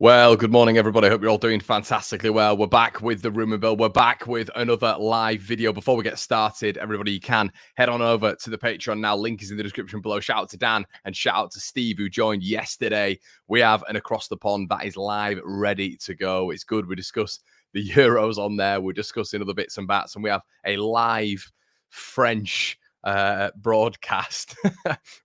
Well, good morning, everybody. I hope you're all doing fantastically well. We're back with the Rumour Mill. We're back with another live video. Before we get started, everybody, you can head on over to the Patreon now. Link is in the description below. Shout out to Dan and shout out to Steve, who joined yesterday. We have an Across the Pond that is live, ready to go. It's good. We discuss the Euros on there. We're discussing other bits and bats, and we have a live French broadcast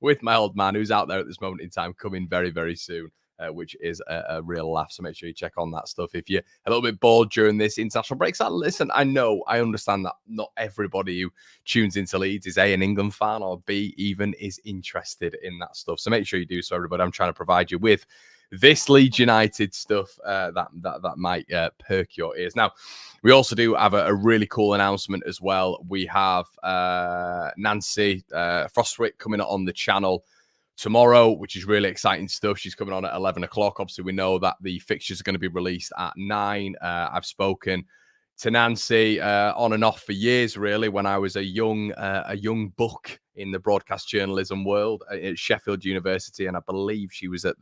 with my old man, who's out there at this moment in time, coming very, very soon. Which is a real laugh. So make sure you check on that stuff. If you're a little bit bored during this international break, so listen, I understand that not everybody who tunes into Leeds is A, an England fan, or B, even is interested in that stuff. So make sure you do so, everybody. I'm trying to provide you with this Leeds United stuff that might perk your ears. Now, we also do have a really cool announcement as well. We have Nancy Frostwick coming on the channel tomorrow, which is really exciting stuff. She's coming on at 11 o'clock. Obviously, we know that the fixtures are going to be released at 9. I've spoken to Nancy on and off for years, really, when I was a young buck in the broadcast journalism world at Sheffield University. And I believe she was at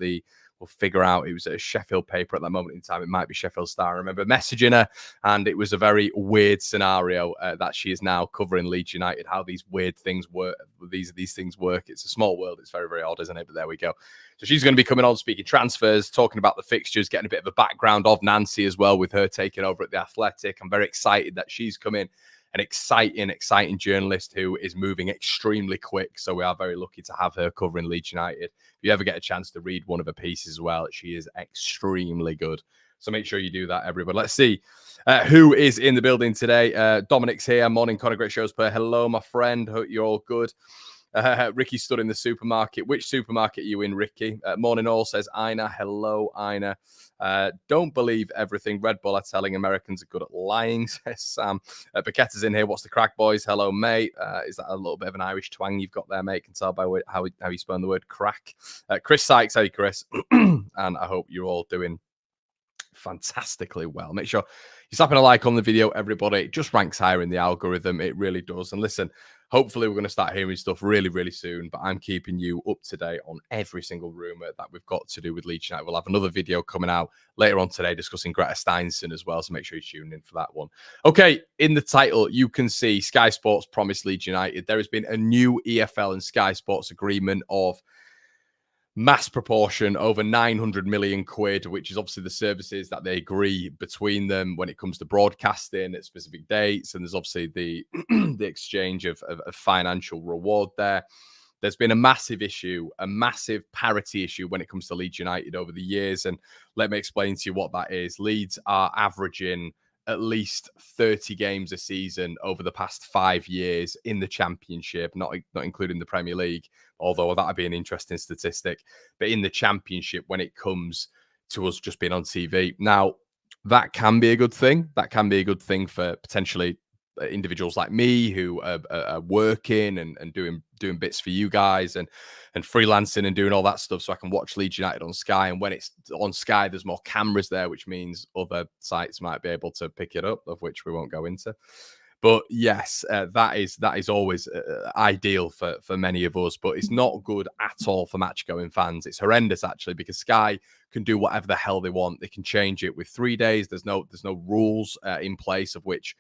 we'll figure out, it was a Sheffield paper at that moment in time. It might be Sheffield Star. I remember messaging her, and it was a very weird scenario that she is now covering Leeds United, how these weird things work, these things work. It's a small world. It's very, very odd, isn't it? But there we go. So she's going to be coming on, speaking transfers, talking about the fixtures, getting a bit of a background of Nancy as well, with her taking over at The Athletic. I'm very excited that she's come in. An exciting journalist who is moving extremely quick. So we are very lucky to have her covering Leeds United. If you ever get a chance to read one of her pieces as well, she is extremely good. So make sure you do that, everybody. Let's see who is in the building today. Dominic's here. Morning, Connor. Great shows, player. Hello, my friend. Hope you're all good. Ricky stood in the supermarket. Which supermarket are you in, Ricky? Morning all, says Ina. Hello, Ina. Don't believe everything Red Bull are telling. Americans are good at lying, says Sam. Paquetta's in here. What's the crack, boys? Hello, mate. Is that a little bit of an Irish twang you've got there, mate? Can tell by how you spell the word crack. Chris Sykes, hey, Chris. And I hope you're all doing fantastically well. Make sure you're slapping a like on the video, everybody. It just ranks higher in the algorithm. It really does. And listen, hopefully we're going to start hearing stuff really, really soon, but I'm keeping you up to date on every single rumour that we've got to do with Leeds United. We'll have another video coming out later on today discussing Greta Steinson as well, so make sure you tune in for that one. Okay, in the title, you can see Sky Sports promised Leeds United. There has been a new EFL and Sky Sports agreement of mass proportion, over 900 million quid, which is obviously the services that they agree between them when it comes to broadcasting at specific dates. And there's obviously the the exchange of financial reward there. There's been a massive issue, a massive parity issue when it comes to Leeds United over the years. And let me explain to you what that is. Leeds are averaging at least 30 games a season over the past 5 years in the Championship, not including the Premier League, although that would be an interesting statistic. But in the Championship, when it comes to us just being on TV. Now, that can be a good thing. That can be a good thing for potentially individuals like me who are working and doing bits for you guys and freelancing and doing all that stuff, so I can watch Leeds United on Sky. And when it's on Sky, there's more cameras there, which means other sites might be able to pick it up, of which we won't go into. But yes, that is always ideal for many of us, but it's not good at all for match-going fans. It's horrendous, actually, because Sky can do whatever the hell they want. They can change it with 3 days. There's no rules in place of which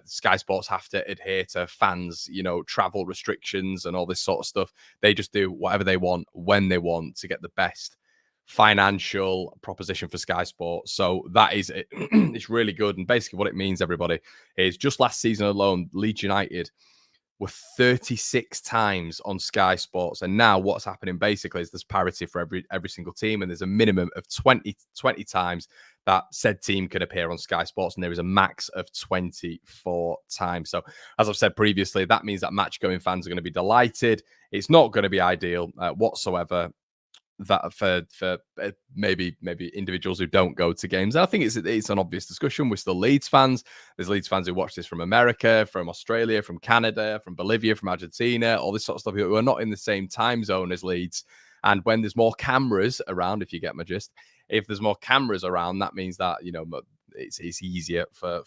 Sky Sports have to adhere to fans, travel restrictions and all this sort of stuff. They just do whatever they want when they want to get the best financial proposition for Sky Sports. So that is it. It's really good. And basically what it means, everybody, is just last season alone, Leeds United were 36 times on Sky Sports. And now what's happening basically is there's parity for every single team, and there's a minimum of 20 times that said team can appear on Sky Sports, and there is a max of 24 times. So as I've said previously, that means that match-going fans are going to be delighted. It's not going to be ideal whatsoever that for maybe individuals who don't go to games. And I think it's an obvious discussion. We're still Leeds fans. There's Leeds fans who watch this from America, from Australia, from Canada, from Bolivia, from Argentina, all this sort of stuff, who are not in the same time zone as Leeds. And when there's more cameras around, if you get my gist, if there's more cameras around, that means that, it's easier for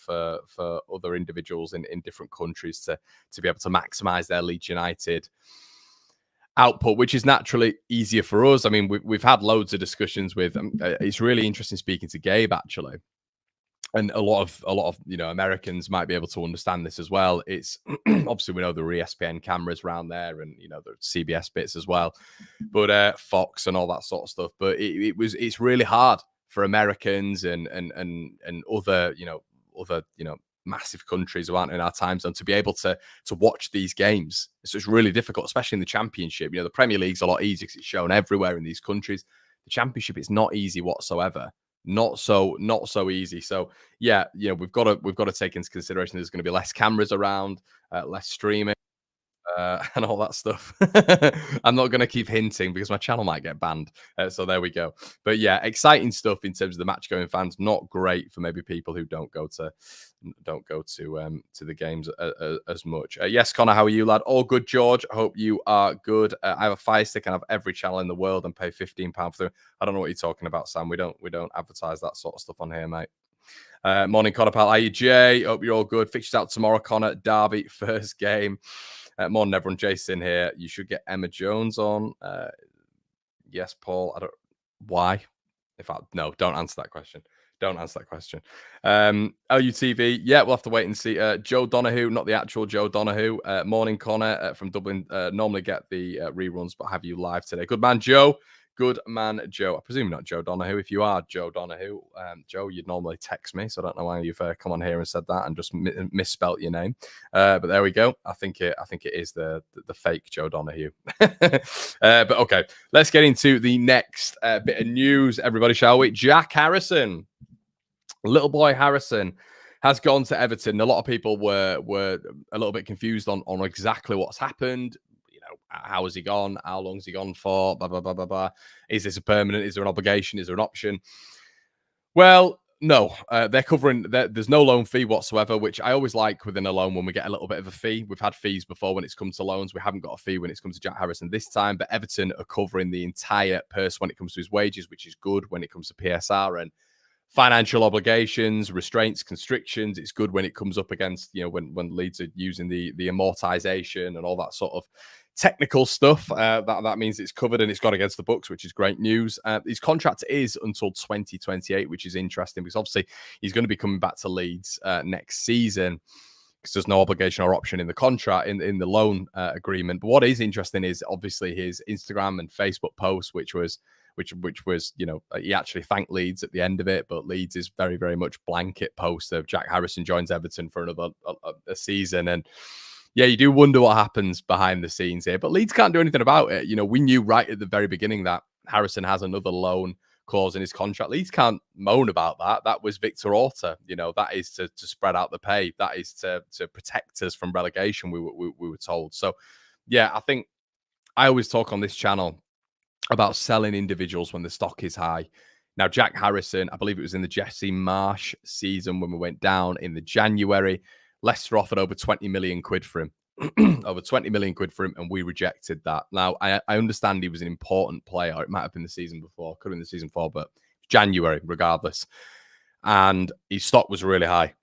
other individuals in different countries to be able to maximize their Leeds United output, which is naturally easier for us. I mean, we've had loads of discussions with. It's really interesting speaking to Gabe actually, and a lot of Americans might be able to understand this as well. It's obviously we know there are ESPN cameras around there, and the CBS bits as well, but Fox and all that sort of stuff. But it's really hard for Americans and other other massive countries who aren't in our time zone to be able to watch these games. So it's really difficult, especially in the Championship. The Premier League's a lot easier because it's shown everywhere in these countries. The Championship, it's not easy whatsoever. Not so easy. So yeah, we've got to take into consideration there's going to be less cameras around, less streaming. And all that stuff. I'm not going to keep hinting because my channel might get banned. So there we go. But yeah, exciting stuff in terms of the match going fans. Not great for maybe people who don't go to the games as much. Yes, Connor, how are you, lad? All good, George. I hope you are good. I have a Fire Stick and I have every channel in the world and pay £15 for it. I don't know what you're talking about, Sam. We don't advertise that sort of stuff on here, mate. Morning, Connor, pal. How you, Jay? Hope you're all good. Fixtures out tomorrow, Connor. Derby, first game. Morning, everyone. Jason here. You should get Emma Jones on. Yes, Paul. I don't. Why? In fact, no. Don't answer that question. Don't answer that question. LUTV. Yeah, we'll have to wait and see. Joe Donahue, not the actual Joe Donahue. Morning, Connor from Dublin. Normally get the reruns, but have you live today? Good man, Joe. Good man, Joe. I presume not Joe Donahue. If you are Joe Donahue, Joe, you'd normally text me. So I don't know why you've come on here and said that and just misspelt your name. But there we go. I think it is the fake Joe Donahue. But okay, let's get into the next bit of news, everybody, shall we? Jack Harrison, little boy Harrison, has gone to Everton. A lot of people were a little bit confused on exactly what's happened. How has he gone? How long has he gone for? Blah, blah, blah, blah, blah. Is this a permanent? Is there an obligation? Is there an option? Well, no. They're covering... There's no loan fee whatsoever, which I always like within a loan when we get a little bit of a fee. We've had fees before when it's come to loans. We haven't got a fee when it's come to Jack Harrison this time, but Everton are covering the entire purse when it comes to his wages, which is good when it comes to PSR and financial obligations, restraints, constrictions. It's good when it comes up against, when Leeds are using the amortization and all that sort of technical stuff. That means it's covered and it's gone against the books, which is great news. His contract is until 2028, which is interesting because obviously he's going to be coming back to Leeds next season because there's no obligation or option in the contract in the loan agreement. But what is interesting is obviously his Instagram and Facebook post, which was he actually thanked Leeds at the end of it, but Leeds is very, very much blanket post of Jack Harrison joins Everton for another a season. And yeah, you do wonder what happens behind the scenes here, but Leeds can't do anything about it. We knew right at the very beginning that Harrison has another loan clause in his contract. Leeds can't moan about that. That was Victor Orta. That is to spread out the pay. That is to protect us from relegation, we were told. So yeah, I think I always talk on this channel about selling individuals when the stock is high. Now, Jack Harrison, I believe it was in the Jesse Marsh season when we went down in the January, Leicester offered over 20 million quid for him. Over 20 million quid for him, and we rejected that. Now, I understand he was an important player. It might have been the season before, could have been the season before, but January, regardless. And his stock was really high.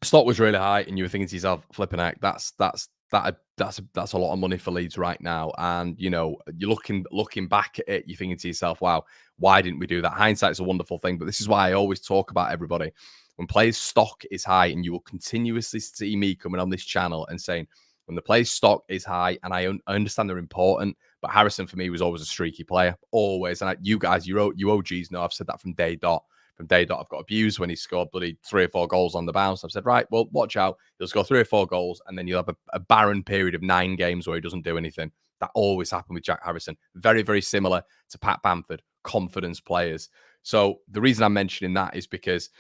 Stock was really high, and you were thinking to yourself, flipping heck, that's a lot of money for Leeds right now. And you're looking back at it, you're thinking to yourself, wow, why didn't we do that? Hindsight is a wonderful thing, but this is why I always talk about everybody. When players' stock is high, and you will continuously see me coming on this channel and saying, when the players' stock is high, and I understand they're important, but Harrison for me was always a streaky player, always. And you guys, you OGs know I've said that from day dot. From day dot, I've got abused when he scored bloody 3 or 4 goals on the bounce. I've said, right, well, watch out. He'll score 3 or 4 goals, and then you'll have a barren period of 9 games where he doesn't do anything. That always happened with Jack Harrison. Very, very similar to Pat Bamford, confidence players. So the reason I'm mentioning that is because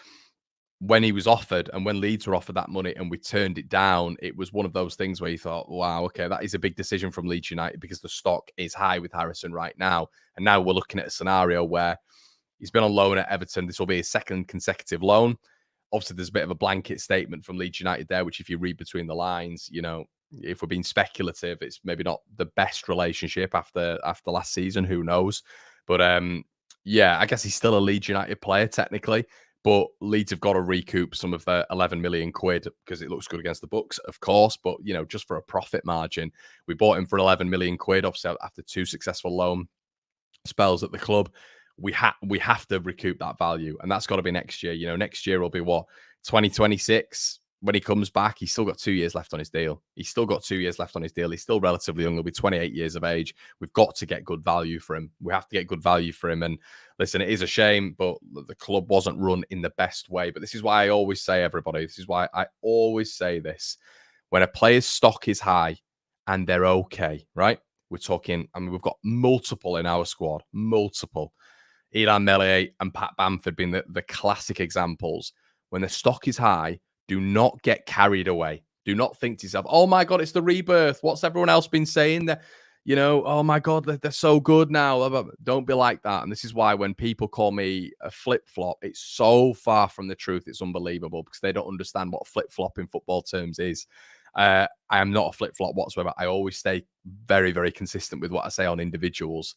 when he was offered and when Leeds were offered that money and we turned it down, it was one of those things where you thought, wow, okay, that is a big decision from Leeds United because the stock is high with Harrison right now. And now we're looking at a scenario where he's been on loan at Everton. This will be his 2nd consecutive loan. Obviously, there's a bit of a blanket statement from Leeds United there, which if you read between the lines, if we're being speculative, it's maybe not the best relationship after last season. Who knows? But yeah, I guess he's still a Leeds United player technically. But Leeds have got to recoup some of their 11 million quid because it looks good against the books, of course. But, you know, just for a profit margin, we bought him for 11 million quid, obviously after 2 successful loan spells at the club. We have to recoup that value, and that's got to be next year. You know, next year will be what, 2026 when he comes back. He's still got 2 years left on his deal. He's still relatively young. He'll be 28 years of age. We've got to get good value for him. We have to get good value for him. And listen, it is a shame, but the club wasn't run in the best way. But this is why I always say, everybody, this is why I always say this: when a player's stock is high and they're okay, right? We're talking, I mean, we've got multiple in our squad, multiple. Liam Millar and Pat Bamford being the classic examples. When the stock is high, do not get carried away. Do not think to yourself, oh my God, it's the rebirth. What's everyone else been saying? That, you know, oh my God, they're so good now. Don't be like that. And this is why when people call me a flip-flop, it's so far from the truth. It's unbelievable because they don't understand what flip-flop in football terms is. I am not a flip-flop whatsoever. I always stay very, very consistent with what I say on individuals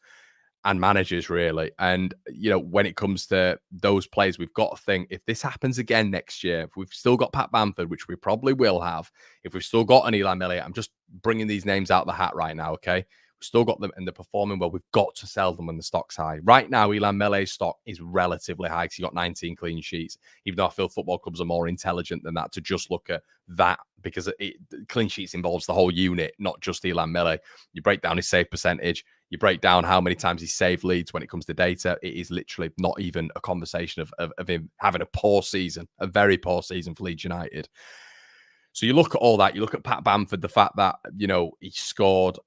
and managers, really. And, you know, when it comes to those players, we've got to think, if this happens again next year, if we've still got Pat Bamford, which we probably will have, if we've still got an Liam Millar, I'm just bringing these names out of the hat right now, okay? We've still got them and they're performing well. We've got to sell them when the stock's high. Right now, Liam Millar's stock is relatively high because he got 19 clean sheets, even though I feel football clubs are more intelligent than that to just look at that, because clean sheets involves the whole unit, not just Liam Millar. You break down his save percentage, you break down how many times he saved Leeds when it comes to data. It is literally not even a conversation of him having a poor season, a very poor season for Leeds United. So you look at all that, you look at Pat Bamford, the fact that, you know, he scored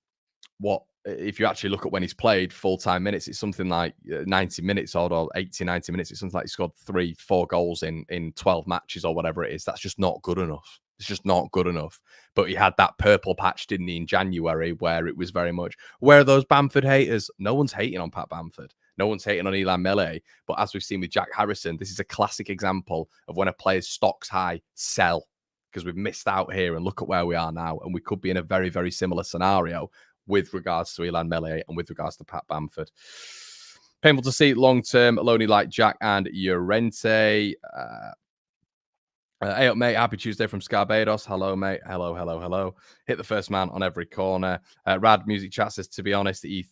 what, if you actually look at when he's played full-time minutes, it's something like 90 minutes or 80, 90 minutes. It's something like he scored 3-4 goals in 12 matches or whatever it is. That's just not good enough. It's just not good enough. But he had that purple patch, didn't he, in January, where it was very much, where are those Bamford haters? No one's hating on Pat Bamford. No one's hating on Liam Millar. But as we've seen with Jack Harrison, this is a classic example of when a player's stock's high, sell. Because we've missed out here, and look at where we are now. And we could be in a very, very similar scenario with regards to Liam Millar and with regards to Pat Bamford. Painful to see long-term, lonely like Jack and Llorente. Hey up, mate. Happy Tuesday from Barbados. Hello, mate. Hello. Hit the first man on every corner. Rad Music Chat says, to be honest, he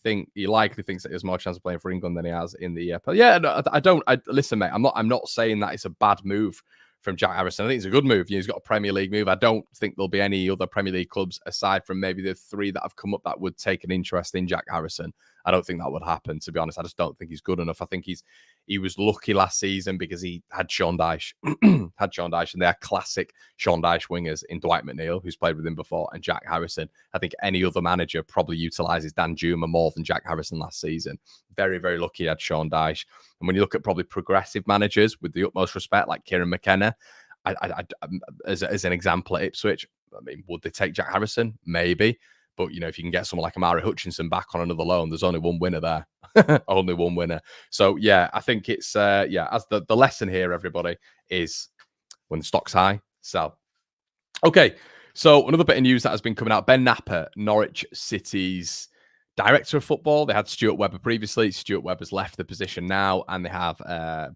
likely thinks that he has more chance of playing for England than he has in the yeah, no, I don't. Listen, mate. I'm not saying that it's a bad move from Jack Harrison. I think it's a good move. He's got a Premier League move. I don't think there'll be any other Premier League clubs aside from maybe the 3 that have come up that would take an interest in Jack Harrison. I don't think that would happen, to be honest. I just don't think he's good enough. I think he was lucky last season because he had Sean Dyche, and they are classic Sean Dyche wingers in Dwight McNeil, who's played with him before, and Jack Harrison. I think any other manager probably utilises Dan Juma more than Jack Harrison last season. Very, very lucky he had Sean Dyche. And when you look at probably progressive managers, with the utmost respect, like Kieran McKenna, as an example at Ipswich, I mean, would they take Jack Harrison? Maybe. But, you know, if you can get someone like Amari Hutchinson back on another loan, there's only one winner there. Only one winner. So, yeah, I think it's, as the lesson here, everybody, is when the stock's high, sell. Okay, so another bit of news that has been coming out. Ben Napper, Norwich City's director of football. They had Stuart Webber previously. Stuart Webber's left the position now, and they have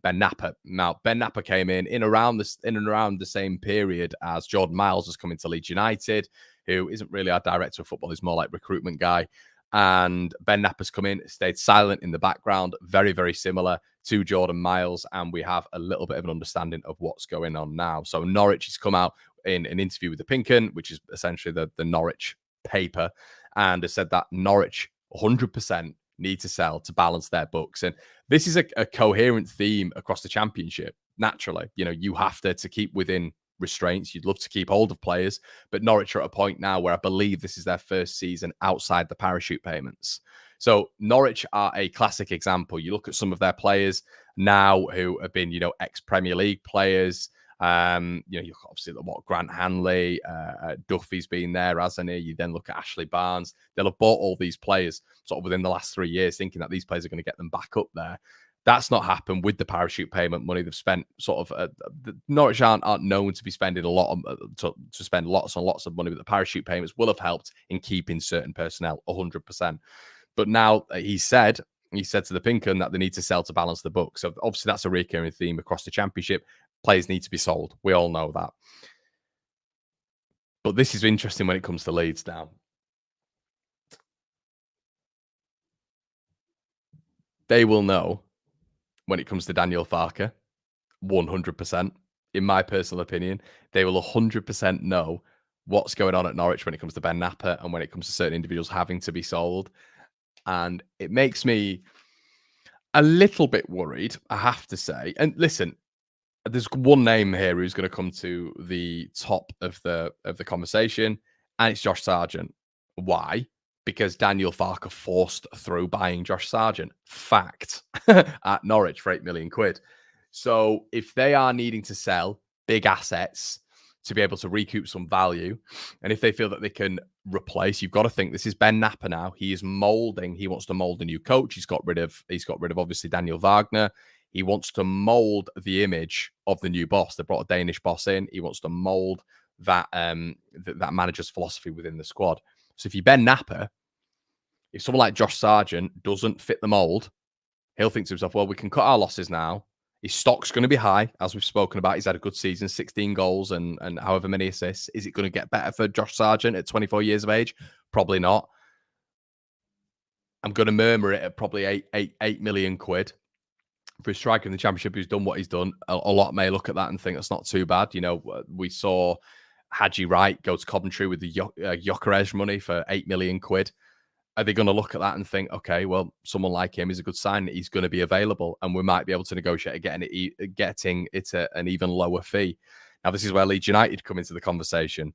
Ben Napper. Now, Ben Napper came in and around the same period as Jordan Miles has come into Leeds United, who isn't really our director of football. He's more like recruitment guy. And Ben Napper's come in, stayed silent in the background, very, very similar to Jordan Miles. And we have a little bit of an understanding of what's going on now. So Norwich has come out in an interview with the Pinken, which is essentially the Norwich paper, and has said that Norwich 100% need to sell to balance their books. And this is a coherent theme across the championship. Naturally, you know, you have to keep within restraints. You'd love to keep hold of players, but Norwich are at a point now where I believe this is their first season outside the parachute payments. So Norwich are a classic example. You look at some of their players now who have been, you know, ex-Premier League players. You know, you obviously look at Grant Hanley, Duffy's been there, hasn't he? You then look at Ashley Barnes. They'll have bought all these players sort of within the last 3 years, thinking that these players are going to get them back up there. That's not happened with the parachute payment money they've spent. Sort of Norwich aren't known to be spending a lot to spend lots and lots of money, but the parachute payments will have helped in keeping certain personnel 100%. But now he said he said to the Pinker that they need to sell to balance the book. So obviously that's a recurring theme across the Championship. Players need to be sold. We all know that. But this is interesting when it comes to Leeds now. They will know when it comes to Daniel Farke, 100%. In my personal opinion, they will 100% know what's going on at Norwich when it comes to Ben Napper and when it comes to certain individuals having to be sold. And it makes me a little bit worried, I have to say. And listen, there's one name here who's going to come to the top of the conversation, and it's Josh Sargent. Why? Because Daniel Farke forced through buying Josh Sargent. Fact. At Norwich for 8 million quid. So if they are needing to sell big assets to be able to recoup some value, and if they feel that they can replace, you've got to think this is Ben Napper now. He is molding. He wants to mold a new coach. He's got rid of obviously Daniel Wagner. He wants to mold the image of the new boss. They brought a Danish boss in. He wants to mold that that manager's philosophy within the squad. So if you're Ben Napper, if someone like Josh Sargent doesn't fit the mold, he'll think to himself, well, we can cut our losses now. His stock's going to be high, as we've spoken about. He's had a good season, 16 goals and however many assists. Is it going to get better for Josh Sargent at 24 years of age? Probably not. I'm going to murmur it at probably 8 million quid. For a striker in the Championship who's done what he's done, a lot may look at that and think that's not too bad. You know, we saw Haji Wright go to Coventry with the Gyökeres money for 8 million quid. Are they going to look at that and think, okay, well, someone like him is a good sign. He's going to be available, and we might be able to negotiate getting it at an even lower fee. Now, this is where Leeds United come into the conversation.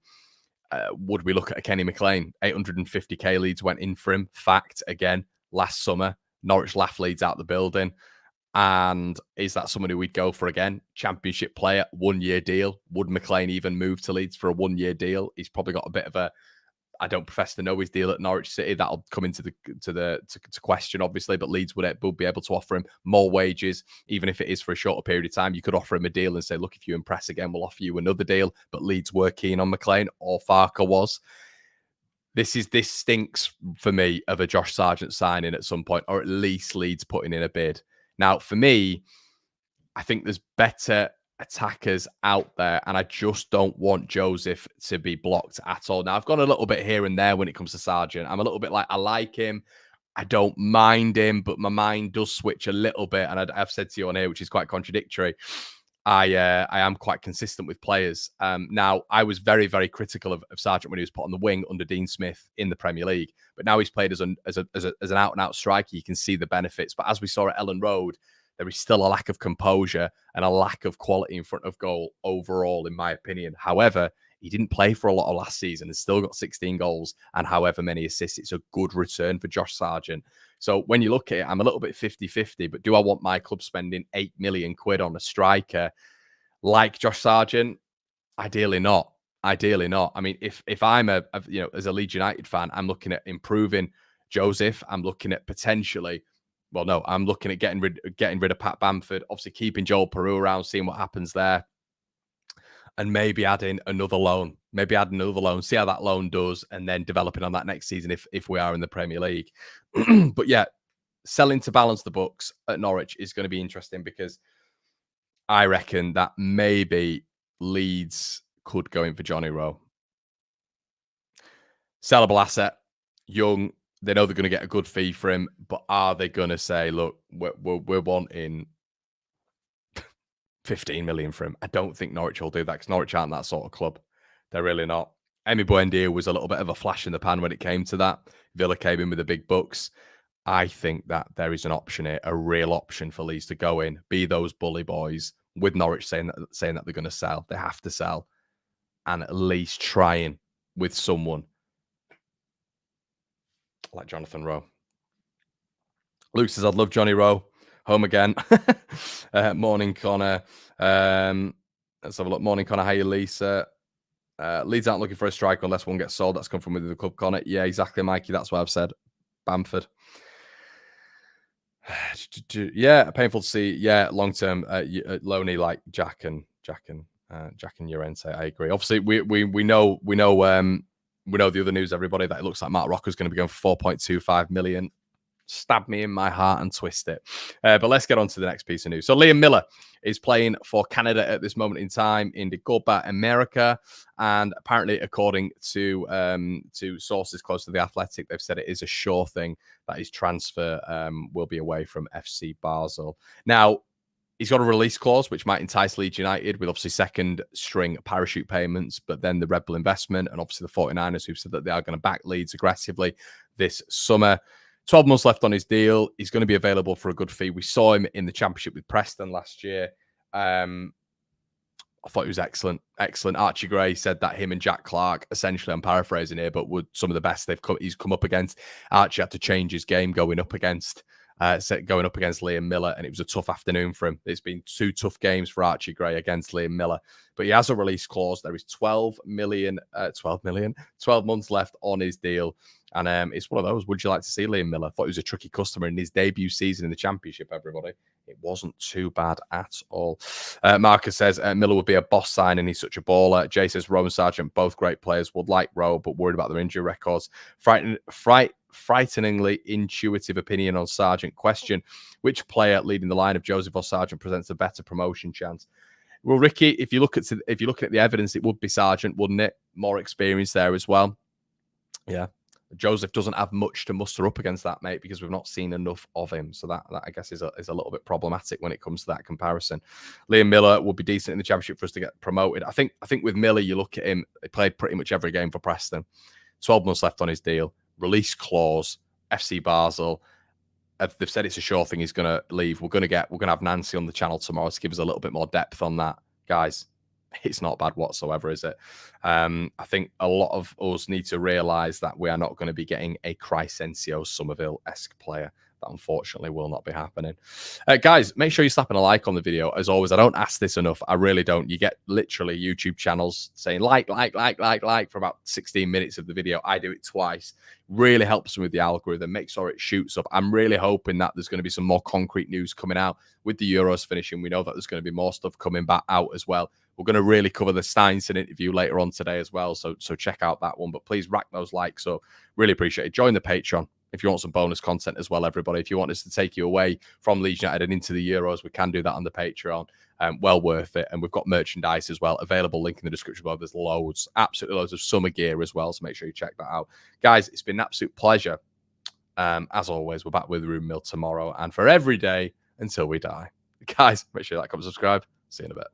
Would we look at a Kenny McLean? 850k Leeds went in for him. Fact, again, last summer, Norwich laughed Leeds out the building. And is that someone who we'd go for again? Championship player, 1 year deal. Would McLean even move to Leeds for a 1 year deal? He's probably got a bit of a, I don't profess to know his deal at Norwich City. That'll come into the question, obviously. But Leeds would be able to offer him more wages, even if it is for a shorter period of time. You could offer him a deal and say, look, if you impress again, we'll offer you another deal. But Leeds were keen on McLean, or Farke was. This stinks for me of a Josh Sargent signing at some point, or at least Leeds putting in a bid. Now, for me, I think there's better attackers out there, and I just don't want Joseph to be blocked at all. Now, I've gone a little bit here and there when it comes to Sargent. I'm a little bit like, I like him. I don't mind him, but my mind does switch a little bit. And I've said to you on here, which is quite contradictory, I am quite consistent with players. Now, I was very, very critical of Sargent when he was put on the wing under Dean Smith in the Premier League. But now he's played as an out-and-out striker. You can see the benefits. But as we saw at Ellen Road, there is still a lack of composure and a lack of quality in front of goal overall, in my opinion. However, he didn't play for a lot of last season and still got 16 goals and however many assists. It's a good return for Josh Sargent. So when you look at it, I'm a little bit 50-50, but do I want my club spending 8 million quid on a striker like Josh Sargent? Ideally not. Ideally not. I mean, if I'm as a Leeds United fan, I'm looking at improving Joseph. I'm looking at potentially, I'm looking at getting rid of Pat Bamford, obviously keeping Joel Peru around, seeing what happens there. And maybe adding another loan. See how that loan does, and then developing on that next season if we are in the Premier League. But yeah, selling to balance the books at Norwich is going to be interesting, because I reckon that maybe Leeds could go in for Johnny Rowe. Sellable asset, young. They know they're going to get a good fee for him, but are they going to say, look, we're wanting 15 million for him? I don't think Norwich will do that, because Norwich aren't that sort of club. They're really not. Emi Buendia was a little bit of a flash in the pan when it came to that. Villa came in with the big bucks. I think that there is an option here, a real option for Leeds to go in, be those bully boys, with Norwich saying that they're going to sell. They have to sell, and at least trying with someone like Jonathan Rowe. Luke says, I'd love Johnny Rowe. Home again. Morning, Connor. Let's have a look. Morning, Connor. How you, Lisa? Leeds aren't looking for a striker unless one gets sold. That's come from within the club, Connor. Yeah, exactly, Mikey. That's what I've said. Bamford. Yeah, painful to see. Yeah, long term, lonely like Jack and Llorente. I agree. Obviously, we know the other news, everybody, that it looks like Mark Rocco's going to be going for 4.25 million. Stab me in my heart and twist it. But let's get on to the next piece of news. So Liam Millar is playing for Canada at this moment in time in the Copa America, and apparently, according to sources close to the Athletic, they've said it is a sure thing that his transfer will be away from FC Basel. Now, he's got a release clause, which might entice Leeds United with obviously second string parachute payments, but then the Red Bull investment and obviously the 49ers who've said that they are going to back Leeds aggressively this summer. 12 months left on his deal. He's going to be available for a good fee. We saw him in the Championship with Preston last year. I thought he was excellent. Excellent. Archie Gray said that him and Jack Clark, essentially, I'm paraphrasing here, but were some of the best he's come up against. Archie had to change his game going up against Liam Millar, and it was a tough afternoon for him. It's been 2 tough games for Archie Gray against Liam Millar, but he has a release clause. There is 12 months left on his deal, and it's one of those. Would you like to see Liam Millar? I thought he was a tricky customer in his debut season in the Championship, everybody. It wasn't too bad at all. Marcus says Millar would be a boss sign and he's such a baller. Jay says Rowe and Sargent, both great players, would like Rowe, but worried about their injury records. Frighteningly intuitive opinion on Sargent. Question: which player leading the line of Joseph or Sargent presents a better promotion chance? Well, Ricky, if you look at the evidence, it would be Sargent, wouldn't it? More experience there as well. Yeah. Joseph doesn't have much to muster up against that, mate, because we've not seen enough of him. So that I guess is a little bit problematic when it comes to that comparison. Liam Millar would be decent in the Championship for us to get promoted. I think with Millar, you look at him, he played pretty much every game for Preston. 12 months left on his deal. Release clause, FC Basel. They've said it's a sure thing he's going to leave. We're going to have Nancy on the channel tomorrow to give us a little bit more depth on that. Guys, it's not bad whatsoever, is it? I think a lot of us need to realise that we are not going to be getting a Crysencio Somerville-esque player. That unfortunately will not be happening. Guys, make sure you're slapping a like on the video. As always, I don't ask this enough. I really don't. You get literally YouTube channels saying like for about 16 minutes of the video. I do it twice. Really helps me with the algorithm. Make sure it shoots up. I'm really hoping that there's going to be some more concrete news coming out with the Euros finishing. We know that there's going to be more stuff coming back out as well. We're going to really cover the Steinson interview later on today as well. So check out that one. But please rack those likes up. Really appreciate it. Join the Patreon if you want some bonus content as well, everybody. If you want us to take you away from Leeds United and into the Euros, we can do that on the Patreon. Well worth it. And we've got merchandise as well available. Link in the description below. There's loads, absolutely loads of summer gear as well. So make sure you check that out. Guys, it's been an absolute pleasure. As always, we're back with Room Mill tomorrow and for every day until we die. Guys, make sure you like, comment, subscribe. See you in a bit.